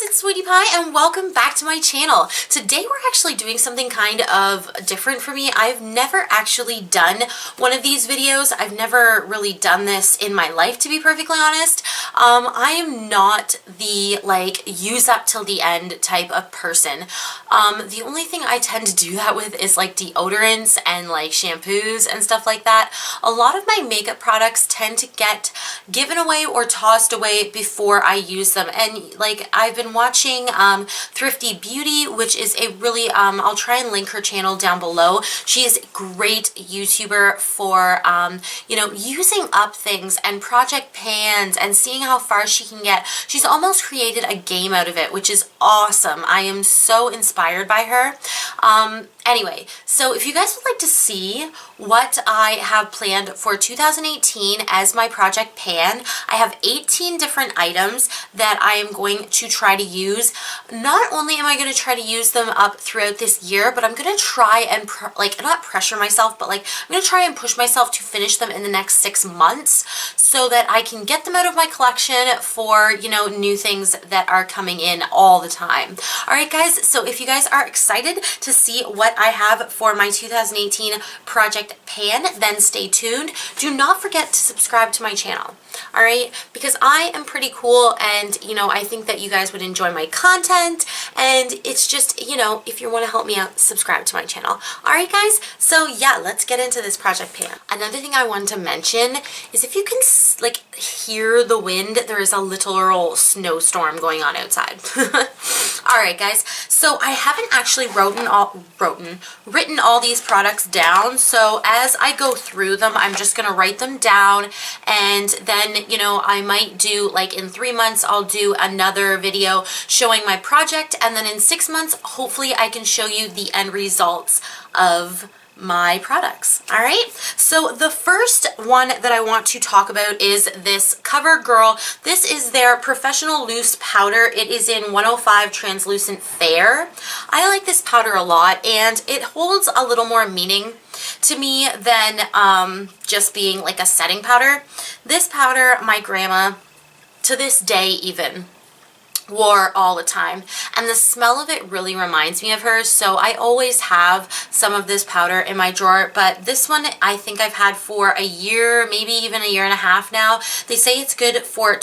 it's Sweetie Pie and welcome back to my channel. Today we're actually doing something kind of different for me. I've never actually done one of these videos. I've never really done this in my life, to be perfectly honest. I am not the use up till the end type of person. The only thing I tend to do that with is deodorants and shampoos and stuff like that. A lot of my makeup products tend to get given away or tossed away before I use them. And I've been watching Thrifty Beauty, which is a really, I'll try and link her channel down below. She is a great YouTuber for, you know, using up things and project pans and seeing how far she can get. She's almost created a game out of it, which is awesome. I am so inspired by her. Anyway, so if you guys would like to see what I have planned for 2018 as my project pan, I have 18 different items that I am going to try to use. Not only am I going to try to use them up throughout this year, but I'm going to try and not pressure myself, but I'm going to try and push myself to finish them in the next 6 months so that I can get them out of my collection for, you know, new things that are coming in all the time. All right, guys, so if you guys are excited to see what I have for my 2018 project pan, then stay tuned. Do not forget to subscribe to my channel. All right, because I am pretty cool and, you know, I think that you guys would enjoy my content, and it's just, you know, if you want to help me out, subscribe to my channel. All right, guys, so yeah, let's get into this project pan. Another thing I wanted to mention is if you can hear the wind, there is a literal snowstorm going on outside. All right, guys, so I haven't actually written all these products down, so as I go through them, I'm just gonna write them down, and then, you know, I might do, in 3 months, I'll do another video showing my project, and then in 6 months, hopefully I can show you the end results of my products. All right, so the first one that I want to talk about is this CoverGirl. This is their professional loose powder. It is in 105 translucent fair. I like this powder a lot, and it holds a little more meaning to me than just being a setting powder. This powder, my grandma, to this day even, wore all the time, and the smell of it really reminds me of her, so I always have some of this powder in my drawer. But this one I think I've had for a year, maybe even a year and a half now. They say it's good for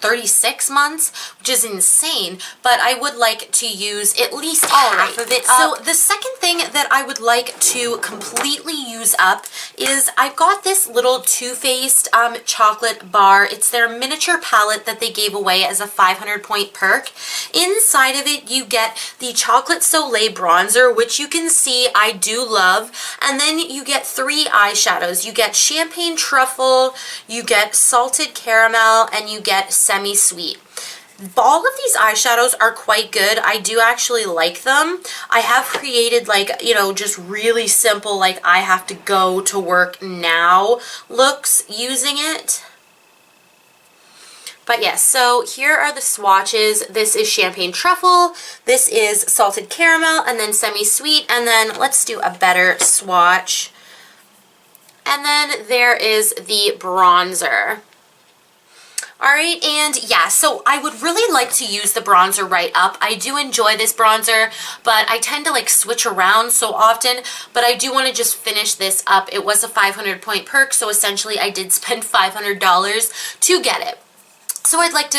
36 months, which is insane, but I would like to use at least half of it up. So the second thing that I would like to completely use up is I've got this little Too Faced chocolate bar. It's their miniature palette that they gave away as a 500-point perk. Inside of it, you get the Chocolate Soleil bronzer, which you can see I do love, and then you get 3 eyeshadows. You get Champagne Truffle, you get Salted Caramel, and you get Semi-Sweet. All of these eyeshadows are quite good. I do actually like them. I have created you know, just really simple, I have to go to work now looks using it. But yes, so here are the swatches. This is Champagne Truffle, this is Salted Caramel, and then Semi-Sweet, and then let's do a better swatch. And then there is the bronzer. Alright, and yeah, so I would really like to use the bronzer right up. I do enjoy this bronzer, but I tend to switch around so often, but I do want to just finish this up. It was a 500-point perk, so essentially I did spend $500 to get it. So I'd like to,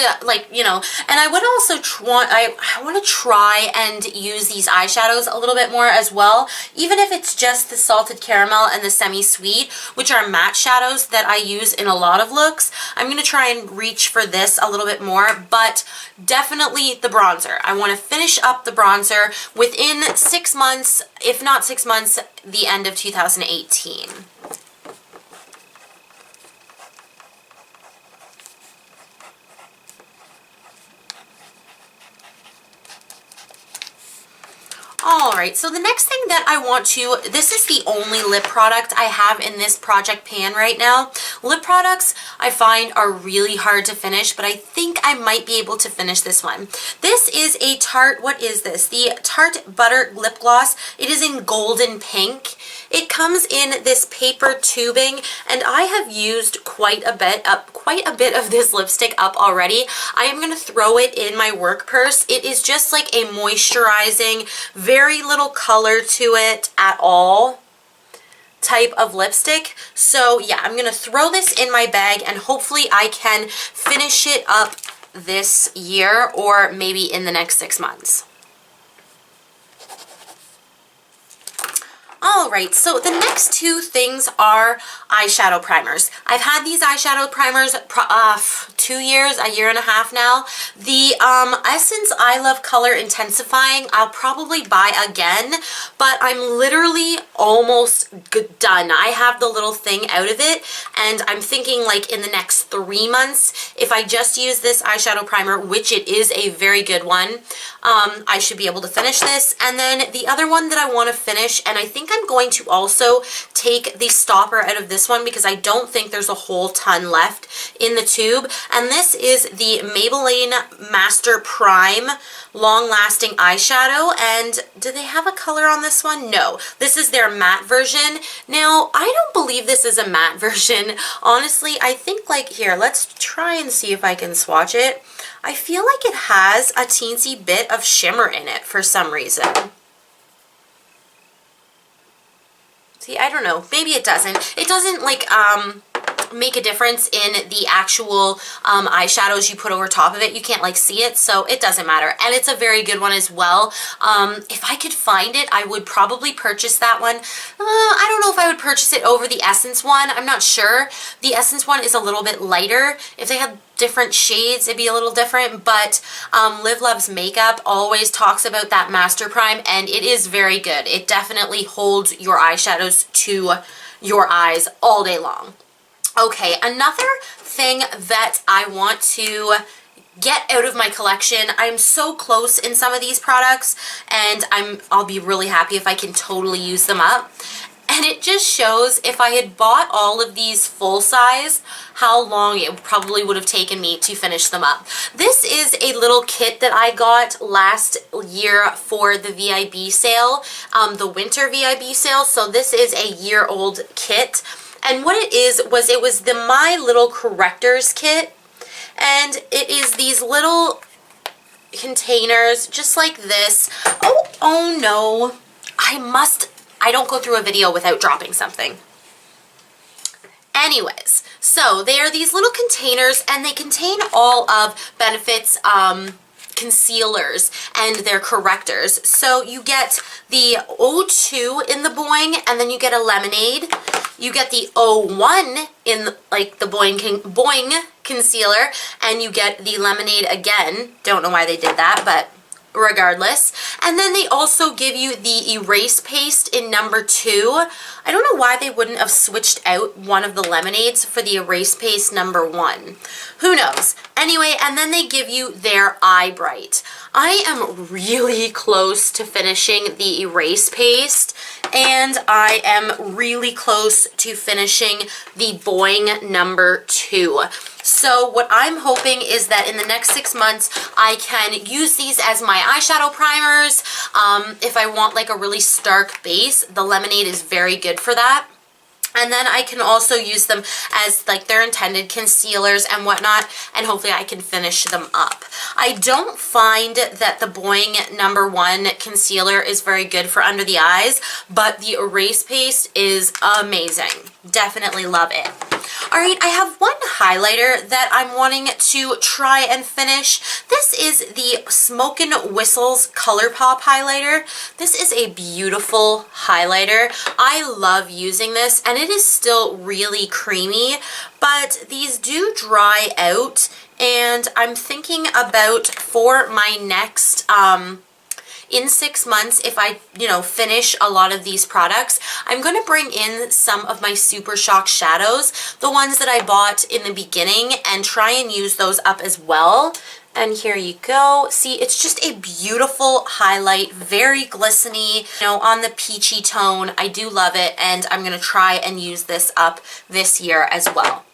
you know, and I would also I want to try and use these eyeshadows a little bit more as well, even if it's just the Salted Caramel and the Semi-Sweet, which are matte shadows that I use in a lot of looks. I'm going to try and reach for this a little bit more, but definitely the bronzer. I want to finish up the bronzer within 6 months, if not 6 months, the end of 2018. Alright, so the next thing that I want to, this is the only lip product I have in this project pan right now. Lip products, I find are really hard to finish, but I think I might be able to finish this one. This is a Tarte, what is this? The Tarte Butter Lip Gloss. It is in golden pink. It comes in this paper tubing, and I have used quite a bit of this lipstick up already. I am going to throw it in my work purse. It is just like a moisturizing, very little color to it at all type of lipstick. So yeah, I'm going to throw this in my bag, and hopefully I can finish it up this year or maybe in the next 6 months. Alright, so the next two things are eyeshadow primers. I've had these eyeshadow primers 2 years, a year and a half now. The Essence I Love Color Intensifying, I'll probably buy again, but I'm literally almost done. I have the little thing out of it, and I'm thinking like in the next 3 months, if I just use this eyeshadow primer, which it is a very good one, I should be able to finish this. And then the other one that I want to finish, and I think I'm going to also take the stopper out of this one because I don't think there's a whole ton left in the tube, and this is the Maybelline Master Prime Long Lasting Eyeshadow. And do they have a color on this one? No. This is their matte version. Now, I don't believe this is a matte version. Honestly, I think like, here, let's try and see if I can swatch it. I feel like it has a teensy bit of shimmer in it for some reason. See, I don't know. Maybe it doesn't. It doesn't like make a difference in the actual eyeshadows you put over top of it. You can't like see it, so it doesn't matter. And it's a very good one as well. If I could find it, I would probably purchase that one. I don't know if I would purchase it over the Essence one. I'm not sure. The Essence one is a little bit lighter. If they had different shades, it'd be a little different, but Live Loves Makeup always talks about that Master Prime, and it is very good. It definitely holds your eyeshadows to your eyes all day long. Okay, another thing that I want to get out of my collection, I'm so close in some of these products, and I'll be really happy if I can totally use them up. And it just shows if I had bought all of these full size, how long it probably would have taken me to finish them up. This is a little kit that I got last year for the VIB sale, the winter VIB sale. So this is a year-old kit. And what it was the My Little Correctors kit. And it is these little containers, just like this. Oh no. I don't go through a video without dropping something. Anyways, so they are these little containers, and they contain all of Benefit's concealers and their correctors. So you get the O2 in the Boing, and then you get a lemonade. You get the O1 in like the Boing concealer, and you get the lemonade again. Don't know why they did that, but regardless. And then they also give you the erase paste in number 2. I don't know why they wouldn't have switched out one of the lemonades for the erase paste number 1. Who knows? Anyway, and then they give you their Eye Bright. I am really close to finishing the erase paste, and I am really close to finishing the Boing number 2. So what I'm hoping is that in the next 6 months, I can use these as my eyeshadow primers. If I want like a really stark base, the lemonade is very good for that. And then I can also use them as like their intended concealers and whatnot, and hopefully I can finish them up. I don't find that the Boing number 1 concealer is very good for under the eyes, but the erase paste is amazing. Definitely love it. Alright, I have one highlighter that I'm wanting to try and finish. This is the Smoke and Whistles Color Pop highlighter. This is a beautiful highlighter. I love using this, and it is still really creamy, but these do dry out, and I'm thinking about for my next in 6 months, if I, finish a lot of these products, I'm going to bring in some of my Super Shock shadows, the ones that I bought in the beginning, and try and use those up as well. And here you go. See, it's just a beautiful highlight, very glistening, on the peachy tone. I do love it, and I'm going to try and use this up this year as well.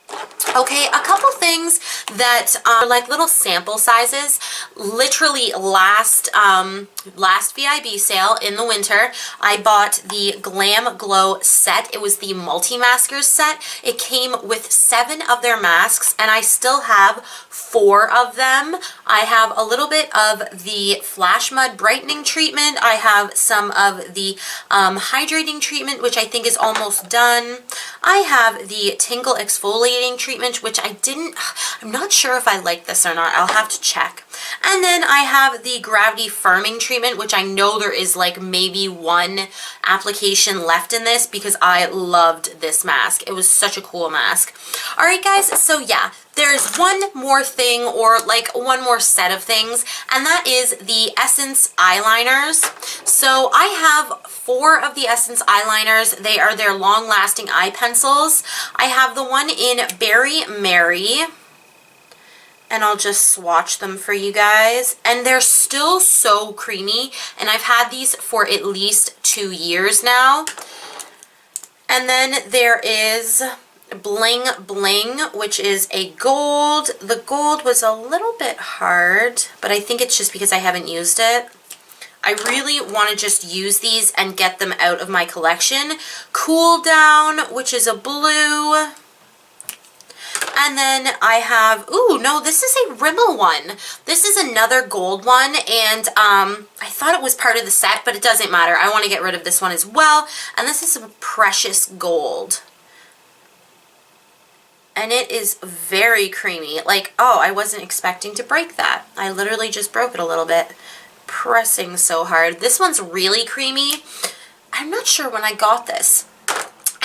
Okay, a couple things that are like little sample sizes. Literally last VIB sale in the winter, I bought the Glam Glow set. It was the multi-maskers set. It came with 7 of their masks, and I still have 4 of them. I have a little bit of the Flash Mud brightening treatment. I have some of the hydrating treatment, which I think is almost done. I have the Tingle exfoliating treatment, which I'm not sure if I like this or not. I'll have to check. And then I have the gravity firming treatment, which I know there is like maybe 1 application left in this because I loved this mask. It was such a cool mask. All right, guys, so yeah, there's one more thing, or like one more set of things, and that is the Essence eyeliners. So I have 4 of the Essence eyeliners. They are their long-lasting eye pencils. I have the one in Berry Mary, and I'll just swatch them for you guys. And they're still so creamy, and I've had these for at least 2 years now. And then there is Bling Bling, which is a gold. The gold was a little bit hard, but I think it's just because I haven't used it. I really want to just use these and get them out of my collection. Cool Down, which is a blue. And then I have, ooh, no, this is a Rimmel one. This is another gold one, and I thought it was part of the set, but it doesn't matter. I want to get rid of this one as well. And this is a precious gold. And it is very creamy. Like, oh, I wasn't expecting to break that. I literally just broke it a little bit. Pressing so hard. This one's really creamy. I'm not sure when I got this.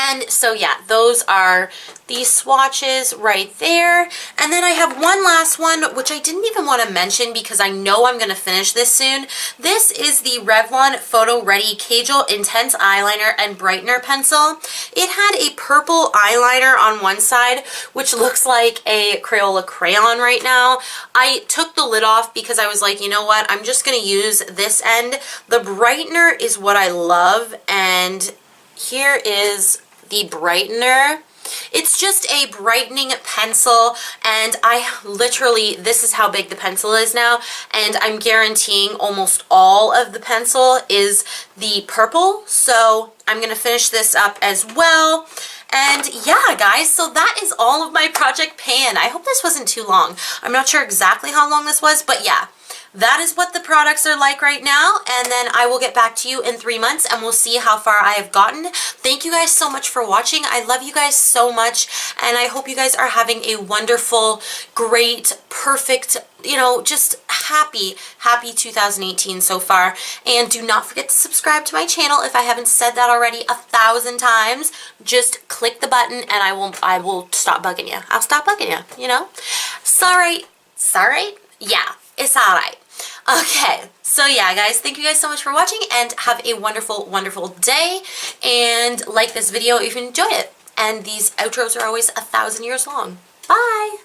And so yeah, those are the swatches right there. And then I have one last one, which I didn't even want to mention because I know I'm going to finish this soon. This is the Revlon Photo Ready Kajal Intense Eyeliner and Brightener Pencil. It had a purple eyeliner on one side, which looks like a Crayola crayon right now. I took the lid off because I was like, you know what, I'm just going to use this end. The brightener is what I love, and here is the brightener. It's just a brightening pencil, and I literally, this is how big the pencil is now, and I'm guaranteeing almost all of the pencil is the purple, so I'm going to finish this up as well. And yeah, guys, so that is all of my Project Pan. I hope this wasn't too long. I'm not sure exactly how long this was, but yeah. That is what the products are like right now, and then I will get back to you in 3 months and we'll see how far I have gotten. Thank you guys so much for watching. I love you guys so much, and I hope you guys are having a wonderful, great, perfect, you know, just happy 2018 so far. And do not forget to subscribe to my channel if I haven't said that already 1,000 times. Just click the button and I will stop bugging you. I'll stop bugging you, you know? Sorry. Yeah, it's alright. Okay, so yeah, guys, thank you guys so much for watching, and have a wonderful, wonderful day, and like this video if you enjoyed it. And these outros are always 1,000 years long. Bye!